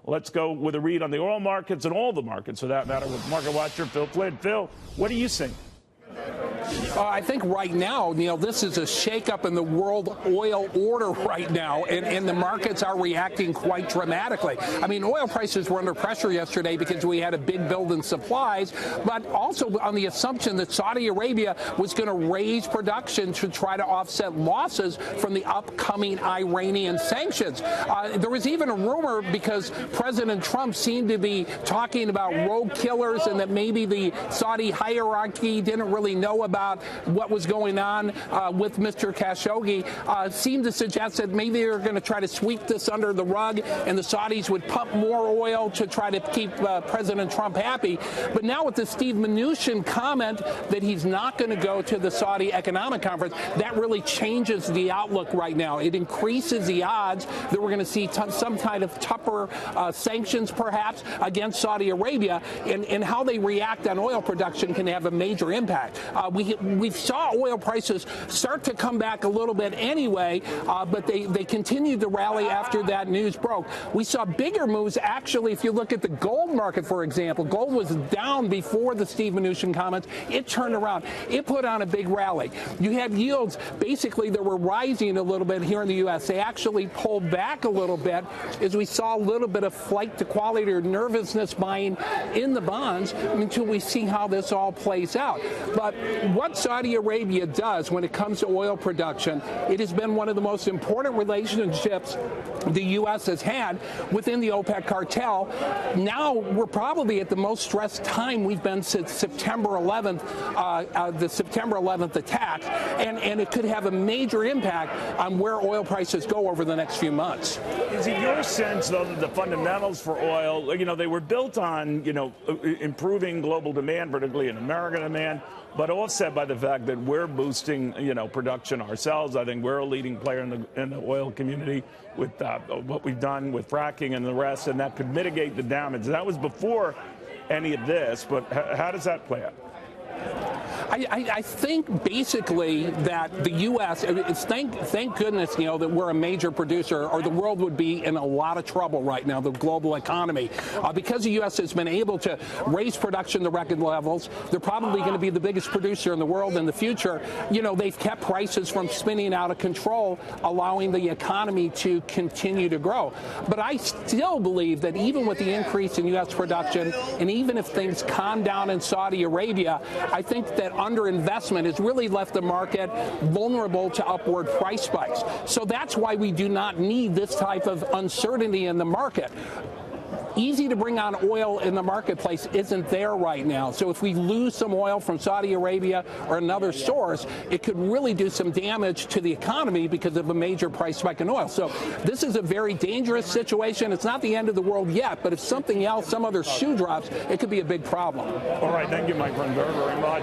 Let's go with a read on the oil markets and all the markets, for that matter, with market watcher Phil Flynn. Phil, what are you seeing? I think right now, Neil, this is a shakeup in the world oil order right now, and the markets are reacting quite dramatically. I mean, oil prices were under pressure yesterday because we had a big build in supplies, but also on the assumption that Saudi Arabia was going to raise production to try to offset losses from the upcoming Iranian sanctions. There was even a rumor because President Trump seemed to be talking about rogue killers and that maybe the Saudi hierarchy didn't really know about what was going on with Mr. Khashoggi, seemed to suggest that maybe they were going to try to sweep this under the rug and the Saudis would pump more oil to try to keep President Trump happy. But now with the Steve Mnuchin comment that he's not going to go to the Saudi Economic Conference, that really changes the outlook right now. It increases the odds that we're going to see some kind of tougher sanctions perhaps against Saudi Arabia, and how they react on oil production can have a major impact. We saw oil prices start to come back a little bit anyway, but they continued to rally after that news broke. We saw bigger moves, actually, if you look at the gold market, for example. Gold was down before the Steve Mnuchin comments. It turned around. It put on a big rally. You had yields, basically, that were rising a little bit here in the U.S. They actually pulled back a little bit as we saw a little bit of flight to quality or nervousness buying in the bonds until we see how this all plays out. But what Saudi Arabia does when it comes to oil production, it has been one of the most important relationships the U.S. has had within the OPEC cartel. Now we're probably at the most stressed time we've been since September 11th, the September 11th attack, and it could have a major impact on where oil prices go over the next few months. Is it your sense, though, that the fundamentals for oil, they were built on, improving global demand, particularly in American demand, but offset by the fact that we're boosting, production ourselves? I think we're a leading player in the oil community with what we've done with fracking and the rest, and that could mitigate the damage. That was before any of this, but how does that play out? I think basically that the U.S., thank goodness, that we're a major producer, or the world would be in a lot of trouble right now, the global economy. Because the U.S. has been able to raise production to record levels, they're probably going to be the biggest producer in the world in the future. They've kept prices from spinning out of control, allowing the economy to continue to grow. But I still believe that even with the increase in U.S. production, and even if things calm down in Saudi Arabia, I think that underinvestment has really left the market vulnerable to upward price spikes. So that's why we do not need this type of uncertainty in the market. Easy to bring on oil in the marketplace isn't there right now. So if we lose some oil from Saudi Arabia or another source, it could really do some damage to the economy because of a major price spike in oil. So this is a very dangerous situation. It's not the end of the world yet, but if something else, some other shoe drops, it could be a big problem. All right. Thank you, my friend, very, very much.